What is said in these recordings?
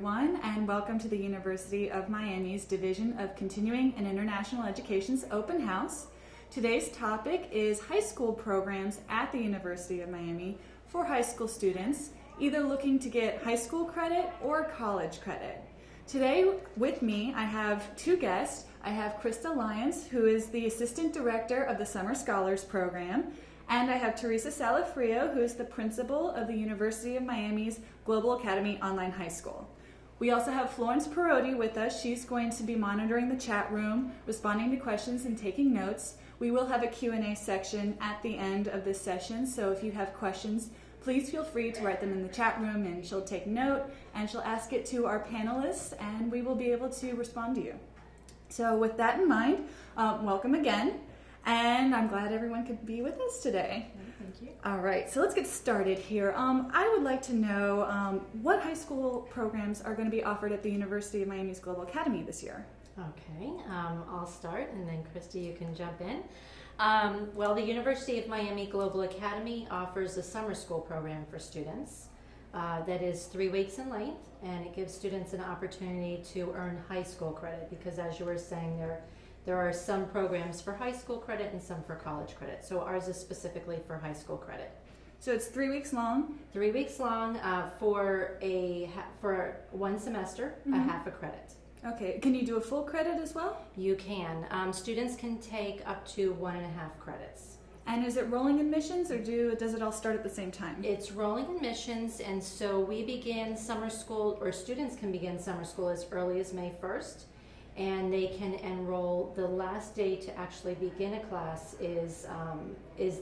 Everyone, and welcome to the University of Miami's Division of Continuing and International Education's Open House. Today's topic is high school programs at the University of Miami for high school students, either looking to get high school credit or college credit. Today with me, I have two guests. I have Krista Lyons, who is the Assistant Director of the Summer Scholars Program, and I have Teresa Salafrio, who is the Principal of the University of Miami's Global Academy Online High School. We also have Florence Perotti with us. She's going to be monitoring the chat room, responding to questions and taking notes. We will have a Q&A section at the end of this session, so if you have questions, please feel free to write them in the chat room, and she'll take note and she'll ask it to our panelists, and we will be able to respond to you. So with that in mind, welcome again, and I'm glad everyone could be with us today. Thank you. All right, so let's get started here. I would like to know what high school programs are going to be offered at the University of Miami's Global Academy this year. Okay, I'll start, and then Christy, you can jump in. Well, the University of Miami Global Academy offers a summer school program for students that is 3 weeks in length, and it gives students an opportunity to earn high school credit because, as you were saying, there are some programs for high school credit and some for college credit. So ours is specifically for high school credit. So it's 3 weeks long? 3 weeks long for one semester, a half a credit. Okay, can you do a full credit as well? You can. Students can take up to 1.5 credits. And is it rolling admissions, or does it all start at the same time? It's rolling admissions, and so we begin summer school, or students can begin summer school as early as May 1st. And they can enroll. The last day to actually begin a class is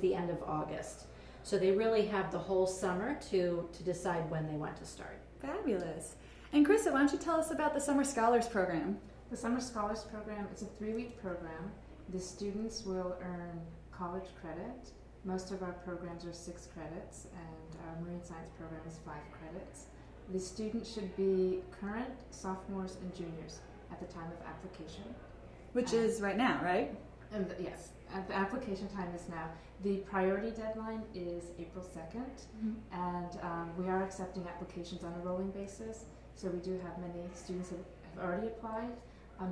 the end of August. So they really have the whole summer to decide when they want to start. Fabulous. And Krista, why don't you tell us about the Summer Scholars Program? The Summer Scholars Program is a 3-week program. The students will earn college credit. Most of our programs are 6 credits, and our marine science program is 5 credits. The students should be current sophomores and juniors at the time of application. Which is right now, right? And yes, the application time is now. The priority deadline is April 2nd, and we are accepting applications on a rolling basis, so we do have many students that have already applied.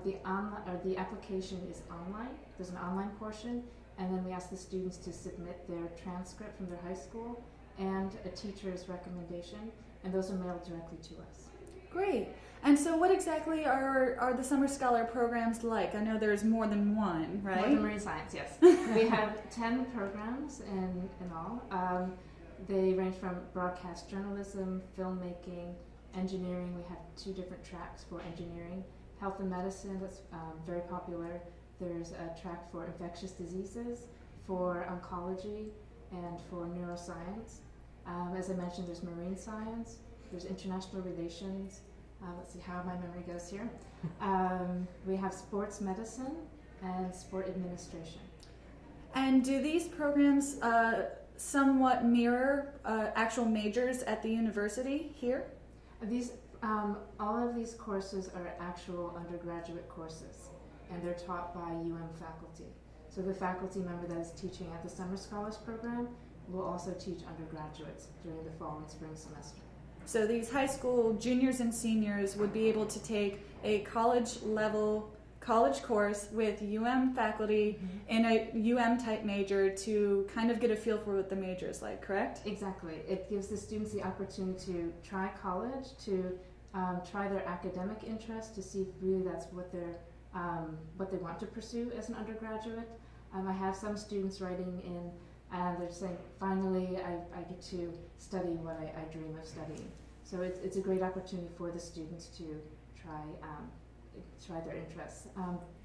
The application is online. There's an online portion, and then we ask the students to submit their transcript from their high school and a teacher's recommendation, and those are mailed directly to us. Great. And so what exactly are the Summer Scholar programs like? I know there's more than one, right? More than marine science, yes. We have 10 programs in all. They range from broadcast journalism, filmmaking, engineering. We have 2 different tracks for engineering. Health and medicine, that's very popular. There's a track for infectious diseases, for oncology, and for neuroscience. As I mentioned, there's marine science. There's international relations. Let's see how my memory goes here. We have sports medicine and sport administration. And do these programs somewhat mirror actual majors at the university here? All of these courses are actual undergraduate courses, and they're taught by faculty. So the faculty member that is teaching at the Summer Scholars Program will also teach undergraduates during the fall and spring semester. So these high school juniors and seniors would be able to take a college-level college course with faculty in a type major to kind of get a feel for what the major is like, correct? Exactly. It gives the students the opportunity to try college, to try their academic interest, to see if really that's what they want to pursue as an undergraduate. I have some students writing in, and they're saying, finally, I get to study what I dream of studying. So it's a great opportunity for the students to try their interests.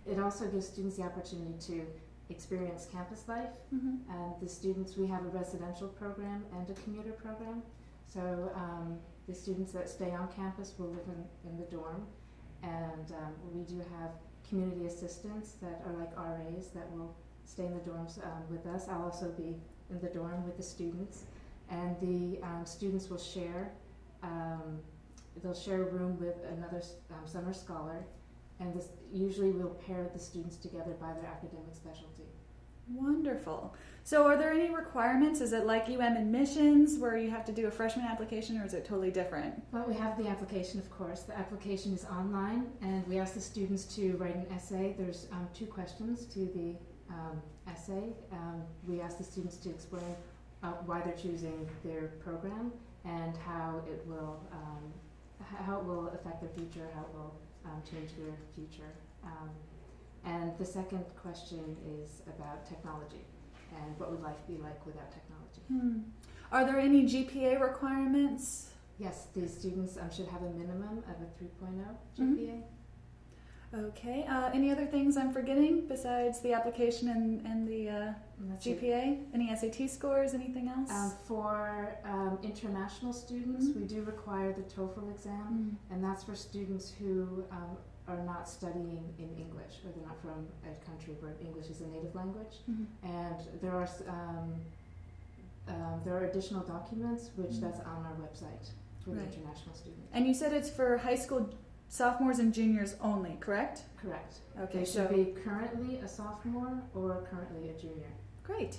It also gives students the opportunity to experience campus life. And the students, we have a residential program and a commuter program. So the students that stay on campus will live in the dorm. And we do have community assistants that are like RAs that will stay in the dorms with us. I'll also be in the dorm with the students, and the students will share. They'll share a room with another summer scholar, and this usually we'll pair the students together by their academic specialty. Wonderful. So are there any requirements? Is it like UM admissions where you have to do a freshman application, or is it totally different? Well, we have the application, of course. The application is online, and we ask the students to write an essay. There's 2 questions to the essay. We ask the students to explain why they're choosing their program and how it will affect their future, how it will change their future. And the second question is about technology and what would life be like without technology. Are there any GPA requirements? Yes, these students should have a minimum of a 3.0 GPA. Okay. Any other things I'm forgetting besides the application and the And that's it. GPA? Any SAT scores? Anything else? For international students, we do require the TOEFL exam, and that's for students who are not studying in English, or they're not from a country where English is a native language. And there are additional documents that's on our website for the international students. And you said it's for high school sophomores and juniors only, correct? Correct. Okay, They so should be currently a sophomore or currently a junior. great.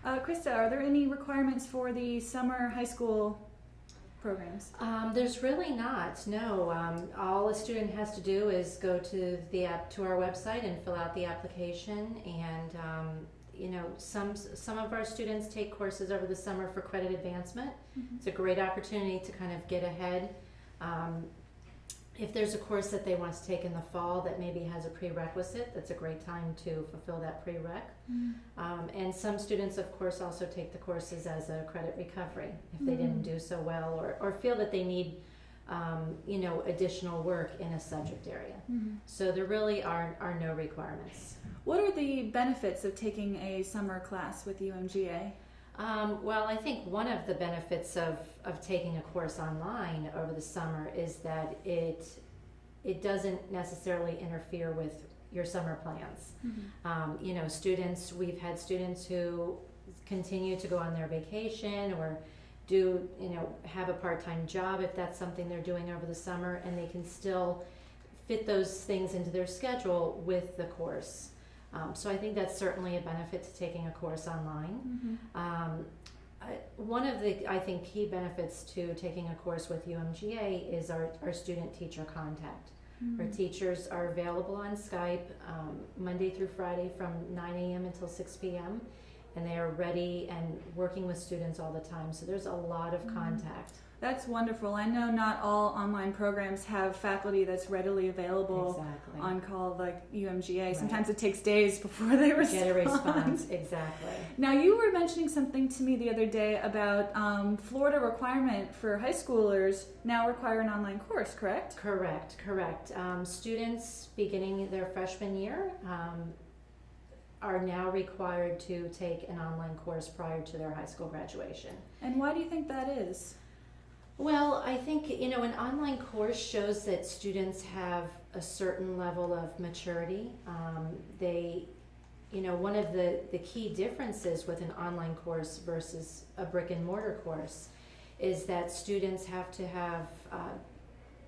Krista, are there any requirements for the summer high school programs? There's really not, no. All a student has to do is go to our website and fill out the application, and some of our students take courses over the summer for credit advancement. It's a great opportunity to kind of get ahead. If there's a course that they want to take in the fall that maybe has a prerequisite, that's a great time to fulfill that prereq. And some students, of course, also take the courses as a credit recovery if they didn't do so well, or feel that they need additional work in a subject area. So there really are no requirements. What are the benefits of taking a summer class with UMGA? Well, I think one of the benefits of taking a course online over the summer is that it doesn't necessarily interfere with your summer plans. We've had students who continue to go on their vacation or do, have a part-time job if that's something they're doing over the summer, and they can still fit those things into their schedule with the course. So I think that's certainly a benefit to taking a course online. One of the, I think, key benefits to taking a course with UMGA is our student-teacher contact. Our teachers are available on Skype Monday through Friday from 9 a.m. until 6 p.m. and they are ready and working with students all the time. So there's a lot of contact. That's wonderful. I know not all online programs have faculty that's readily available Exactly. on call like UMGA. Right. Sometimes it takes days before they respond. Get a response, exactly. Now, you were mentioning something to me the other day about Florida requirement for high schoolers now require an online course, correct? Correct. Students beginning their freshman year are now required to take an online course prior to their high school graduation. And why do you think that is? Well, I think, an online course shows that students have a certain level of maturity. One of the key differences with an online course versus a brick and mortar course is that students have to have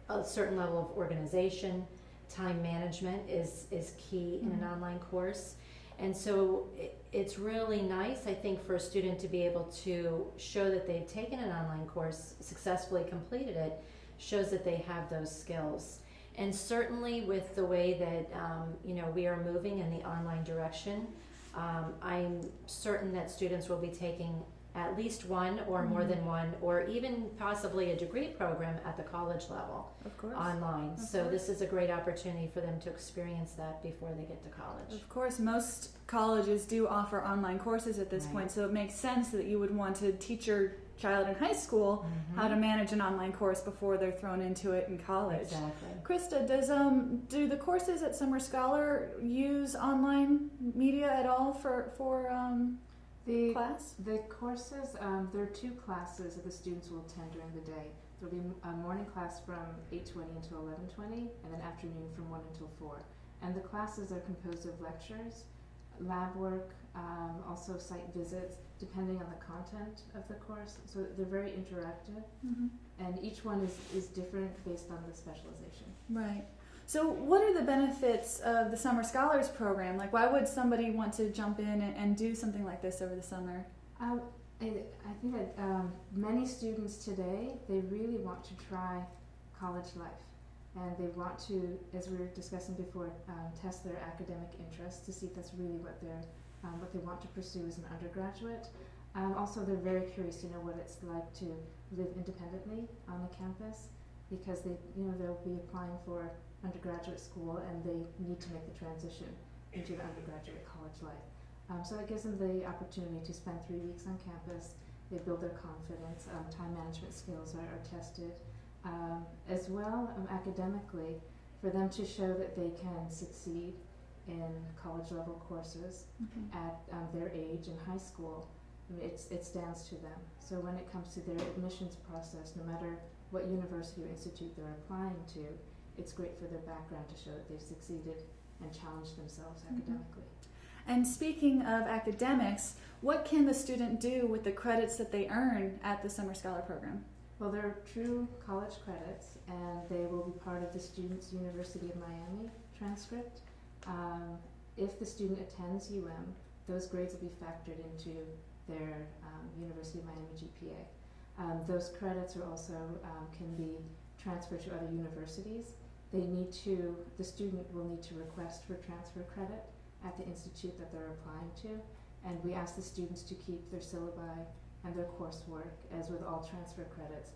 a certain level of organization. Time management is key in an online course. And so it's really nice, I think, for a student to be able to show that they've taken an online course, successfully completed it, shows that they have those skills. And certainly with the way that, we are moving in the online direction, I'm certain that students will be taking at least one or more than one, or even possibly a degree program at the college level. Of course. Online. Of So course. this is a great opportunity for them to experience that before they get to college. Of course, most colleges do offer online courses at this Right. point, so it makes sense that you would want to teach your child in high school how to manage an online course before they're thrown into it in college. Exactly. Krista, do the courses at Summer Scholar use online media at all for The class? The courses, there are 2 classes that the students will attend during the day. There'll be a morning class from 8:20 until 11:20, and then afternoon from 1 until 4. And the classes are composed of lectures, lab work, also site visits, depending on the content of the course. So they're very interactive, and each one is different based on the specialization. Right. So what are the benefits of the Summer Scholars Program? Like, why would somebody want to jump in and do something like this over the summer? I think that many students today, they really want to try college life. And they want to, as we were discussing before, test their academic interests to see if that's really what they want to pursue as an undergraduate. Also, they're very curious to know what it's like to live independently on a campus, because they'll be applying for undergraduate school and they need to make the transition into the undergraduate college life. So it gives them the opportunity to spend 3 weeks on campus. They build their confidence. Time management skills are tested. As well, academically, for them to show that they can succeed in college level courses at their age in high school. It stands to them. So when it comes to their admissions process, no matter what university or institute they're applying to, it's great for their background to show that they've succeeded and challenged themselves academically. And speaking of academics, what can the student do with the credits that they earn at the Summer Scholar Program? Well, they're true college credits, and they will be part of the student's University of Miami transcript. If the student attends those grades will be factored into their University of Miami GPA. Those credits are also can be transferred to other universities. The student will need to request for transfer credit at the institute that they're applying to, and we ask the students to keep their syllabi and their coursework. As with all transfer credits,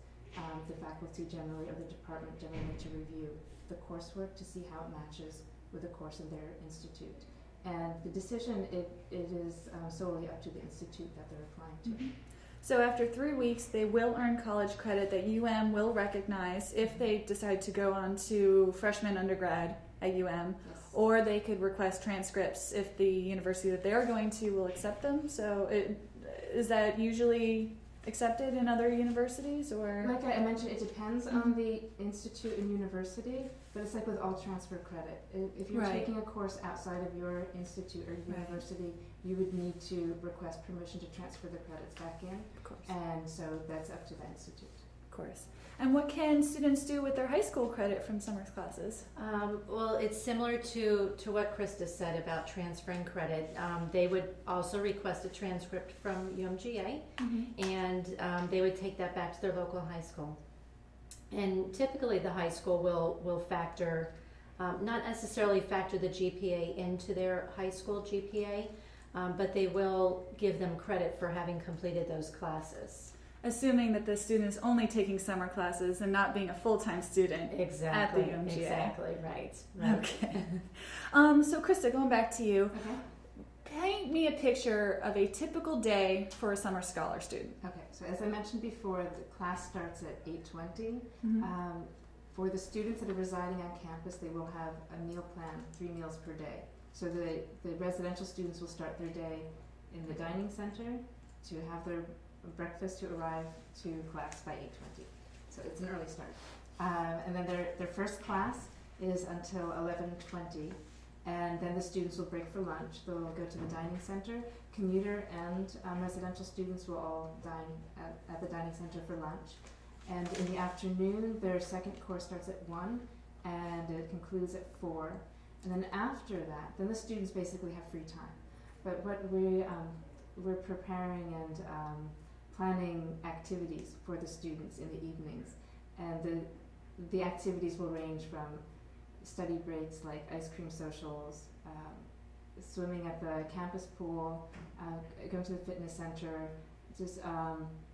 the faculty generally, or the department generally, need to review the coursework to see how it matches with the course in their institute. And the decision, it is solely up to the institute that they're applying to. So after 3 weeks, they will earn college credit that will recognize if they decide to go on to freshman undergrad at Yes. or they could request transcripts if the university that they're going to will accept them. So is that usually accepted in other universities, or? Like I mentioned, it depends on the institute and university, but it's like with all transfer credit. If you're taking a course outside of your institute or university, you would need to request permission to transfer the credits back in. Of course. And so that's up to the institute. Of course. And what can students do with their high school credit from summer classes? Well, it's similar to what Krista said about transferring credit. They would also request a transcript from UMGA, and they would take that back to their local high school. And typically the high school will factor, not necessarily factor the GPA into their high school GPA, but they will give them credit for having completed those classes. Assuming that the student is only taking summer classes and not being a full-time student Exactly. at the UMGA. Exactly, right. Okay. So Krista, going back to you, paint me a picture of a typical day for a summer scholar student. Okay, so as I mentioned before, the class starts at 8:20. For the students that are residing on campus, they will have a meal plan, 3 meals per day. So the residential students will start their day in the dining center to have their breakfast to arrive to class by 8:20. So it's an early start. And then their first class is until 11:20, and then the students will break for lunch. They'll go to the dining center. Commuter and residential students will all dine at the dining center for lunch. And in the afternoon, their second course starts at 1 and it concludes at 4. And then after that, then the students basically have free time. But what we're preparing and planning activities for the students in the evenings, and the activities will range from study breaks like ice cream socials, swimming at the campus pool, going to the fitness center, just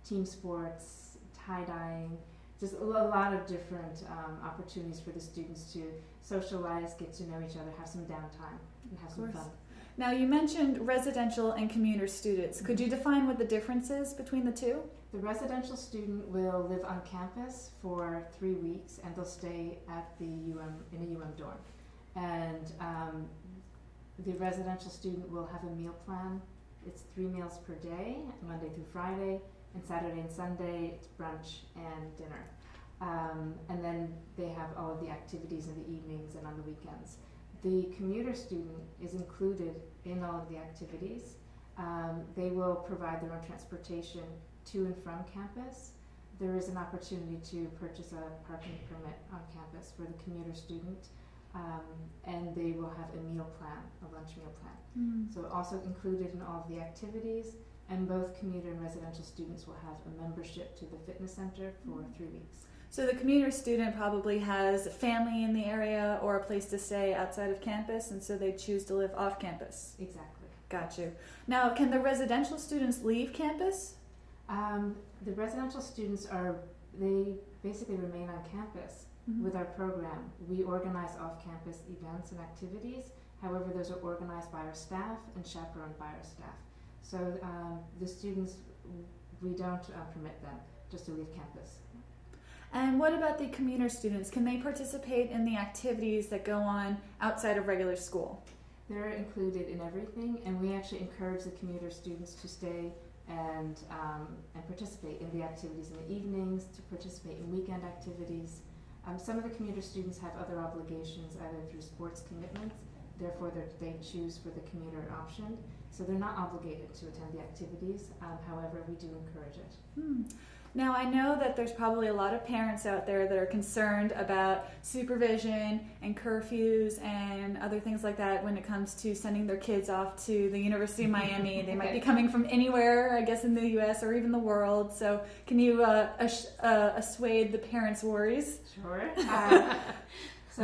team sports, tie-dyeing, just a lot of different opportunities for the students to socialize, get to know each other, have some downtime, and have some fun. Now, you mentioned residential and commuter students. Could you define what the difference is between the two? The residential student will live on campus for 3 weeks, and they'll stay at in a UM dorm. And the residential student will have a meal plan. It's 3 meals per day, Monday through Friday, and Saturday and Sunday it's brunch and dinner. And then they have all of the activities in the evenings and on the weekends. The commuter student is included in all of the activities. They will provide their own transportation to and from campus. There is an opportunity to purchase a parking permit on campus for the commuter student. and they will have a meal plan, a lunch meal plan. Mm. So also included in all of the activities, and both commuter and residential students will have a membership to the fitness center for 3 weeks. So the commuter student probably has a family in the area or a place to stay outside of campus, and so they choose to live off campus. Exactly. Got you. Now, can the residential students leave campus? The residential students they basically remain on campus Mhm. with our program. We organize off-campus events and activities. However, those are organized by our staff and chaperoned by our staff. So the students, we don't permit them just to leave campus. And what about the commuter students? Can they participate in the activities that go on outside of regular school? They're included in everything, and we actually encourage the commuter students to stay and participate in the activities in the evenings, to participate in weekend activities. Some of the commuter students have other obligations, either through sports commitments, therefore they choose for the commuter option. So they're not obligated to attend the activities, however, we do encourage it. Now, I know that there's probably a lot of parents out there that are concerned about supervision and curfews and other things like that when it comes to sending their kids off to the University of Miami. They might be coming from anywhere, I guess, in the U.S. or even the world. So can you assuade the parents' worries? Sure. So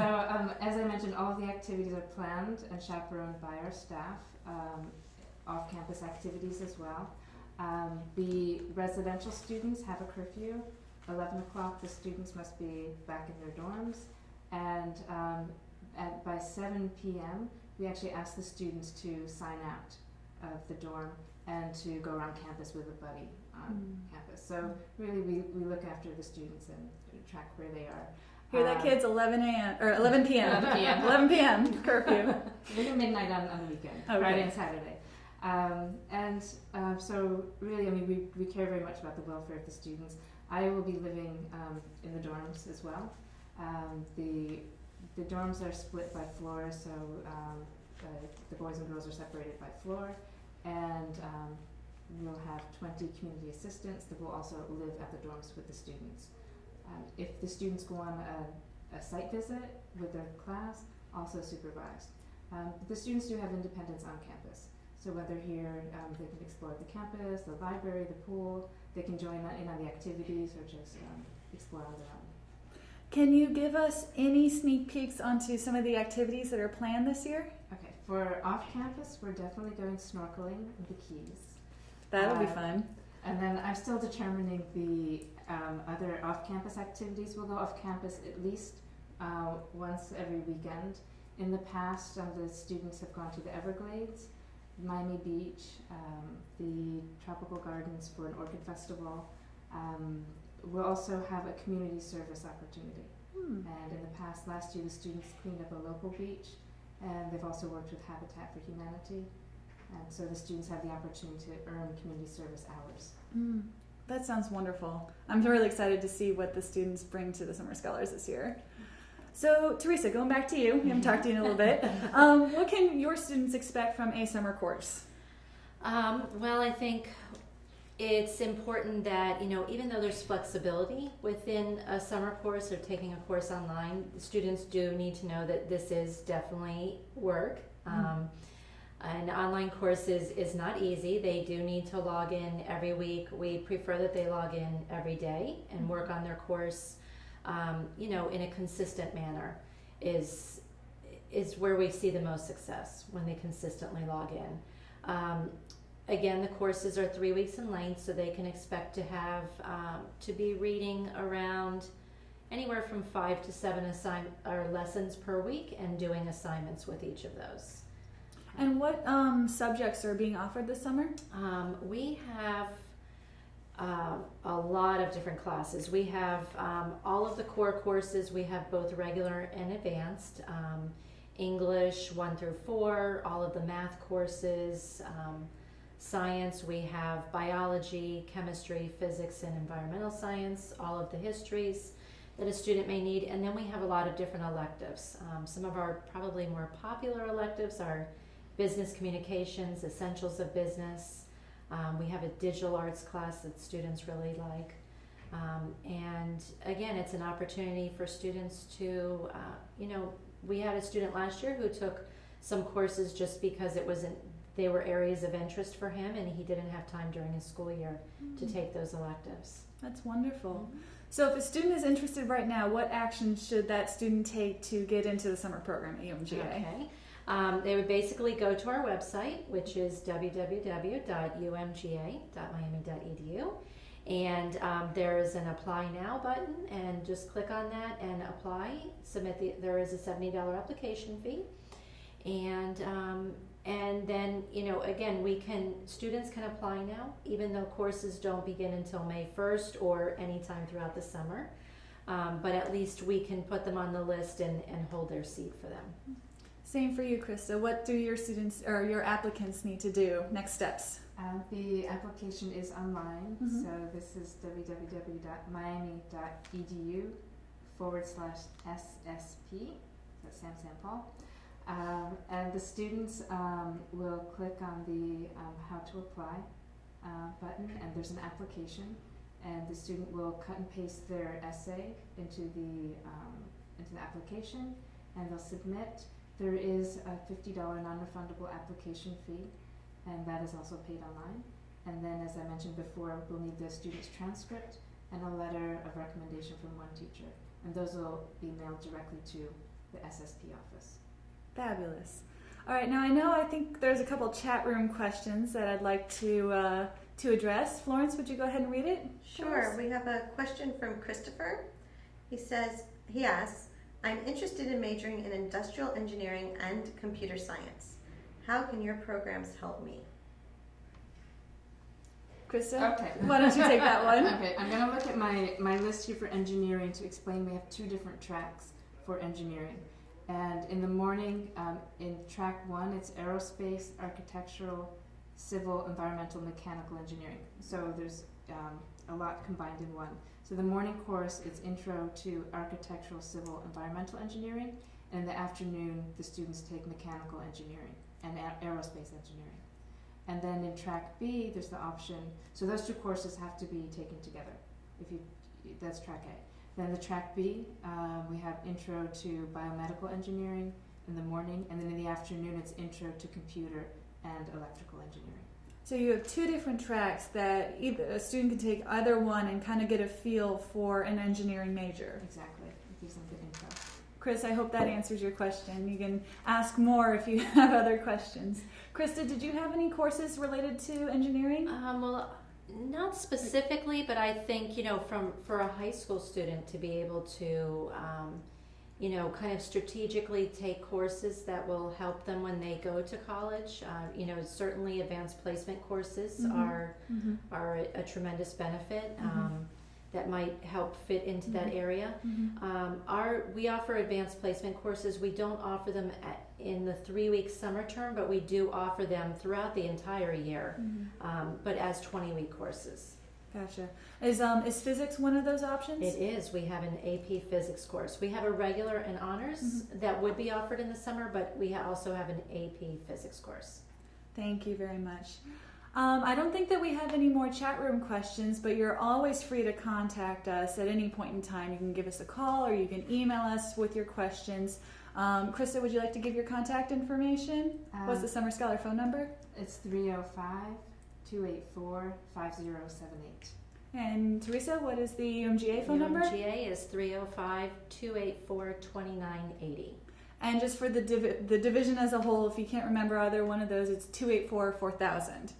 as I mentioned, all of the activities are planned and chaperoned by our staff, off-campus activities as well. The residential students have a curfew. 11 o'clock, the students must be back in their dorms. And by 7 p.m., we actually ask the students to sign out of the dorm and to go around campus with a buddy on campus. So really, we look after the students and track where they are. Hear that, kids? 11 a.m. or 11 p.m. 11 p.m. 11 p.m. curfew. Maybe midnight on the weekend, Okay. Friday and Saturday. So really, I mean, we care very much about the welfare of the students. I will be living in the dorms as well. The dorms are split by floor, so the boys and girls are separated by floor, and we'll have 20 community assistants that will also live at the dorms with the students. If the students go on a site visit with their class, also supervised. The students do have independence on campus. So when they're here, they can explore the campus, the library, the pool. They can join in on the activities or just explore on their own. Can you give us any sneak peeks onto some of the activities that are planned this year? Okay, for off-campus, we're definitely going snorkeling in the Keys. That'll be fun. And then I'm still determining the other off-campus activities. We'll go off-campus at least once every weekend. In the past, the students have gone to the Everglades, Miami Beach, the Tropical Gardens for an orchid festival. We'll also have a community service opportunity. And in the past, last year, the students cleaned up a local beach, and they've also worked with Habitat for Humanity. And so the students have the opportunity to earn community service hours. That sounds wonderful. I'm really excited to see what the students bring to the Summer Scholars this year. So, Teresa, going back to you, we haven't talked to you in a little bit. What can your students expect from a summer course? Well, I think it's important that, even though there's flexibility within a summer course or taking a course online, students do need to know that this is definitely work. An online course is not easy. They do need to log in every week. We prefer that they log in every day and work on their course, in a consistent manner is where we see the most success, when they consistently log in. Again, the courses are 3 weeks in length, so they can expect to have to be reading around anywhere from 5 to 7 lessons per week and doing assignments with each of those. And what subjects are being offered this summer? We have a lot of different classes. We have all of the core courses. We have both regular and advanced. English 1 through 4, all of the math courses, science. We have biology, chemistry, physics, and environmental science, all of the histories that a student may need. And then we have a lot of different electives. Some of our probably more popular electives are business communications, essentials of business. We have a digital arts class that students really like. And again, it's an opportunity for students to, we had a student last year who took some courses just because they were areas of interest for him, and he didn't have time during his school year to take those electives. That's wonderful. So if a student is interested right now, what action should that student take to get into the summer program at UMGA? Okay. They would basically go to our website, which is www.umga.miami.edu. And there is an Apply Now button, and just click on that and apply. There is a $70 application fee. And then, again, students can apply now, even though courses don't begin until May 1st or anytime throughout the summer. But at least we can put them on the list and hold their seat for them. Same for you, Krista. What do your students or your applicants need to do? Next steps? The application is online, so this is www.miami.edu/SSP, that's Sam St. Paul. And the students will click on the How to Apply button, and there's an application, and the student will cut and paste their essay into the application, and they'll submit. There is a $50 non-refundable application fee, and that is also paid online. And then, as I mentioned before, we'll need the student's transcript and a letter of recommendation from one teacher, and those will be mailed directly to the SSP office. Fabulous. All right, now I think there's a couple chat room questions that I'd like to address. Florence, would you go ahead and read it? Sure. We have a question from Christopher. He asks, I'm interested in majoring in industrial engineering and computer science. How can your programs help me? Krista? Okay. Why don't you take that one? Okay, I'm going to look at my list here for engineering to explain we have 2 different tracks for engineering. And in the morning, in track 1, it's aerospace, architectural, civil, environmental, mechanical engineering. So there's a lot combined in one. So the morning course, it's intro to architectural, civil, environmental engineering. And in the afternoon, the students take mechanical engineering and aerospace engineering. And then in track B, there's the option. So those 2 courses have to be taken together. That's track A. Then the track B, we have intro to biomedical engineering in the morning, and then in the afternoon it's intro to computer and electrical engineering. So you have 2 different tracks that a student can take either one and kind of get a feel for an engineering major. Exactly. It gives them good intro. Chris, I hope that answers your question. You can ask more if you have other questions. Krista, did you have any courses related to engineering? Well, not specifically, but I think, for a high school student to be able to, kind of strategically take courses that will help them when they go to college. Certainly advanced placement courses are a tremendous benefit. That might help fit into that area. We offer advanced placement courses. We don't offer them in the 3-week summer term, but we do offer them throughout the entire year, but as 20-week courses. Gotcha. Is physics one of those options? It is. We have an AP physics course. We have a regular and honors that would be offered in the summer, but we also have an AP physics course. Thank you very much. I don't think that we have any more chat room questions, but you're always free to contact us at any point in time. You can give us a call or you can email us with your questions. Krista, would you like to give your contact information? What's the Summer Scholar phone number? It's 305-284-5078. And Teresa, what is the UMGA phone number? UMGA is 305-284-2980. And just for the division as a whole, if you can't remember either one of those, it's 284-4000.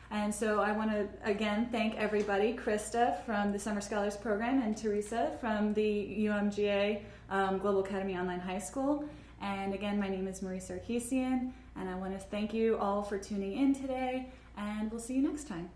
And so I want to, again, thank everybody, Krista from the Summer Scholars Program and Teresa from the UMGA Global Academy Online High School. And again, my name is Marie Sarkeesian, and I want to thank you all for tuning in today, and we'll see you next time.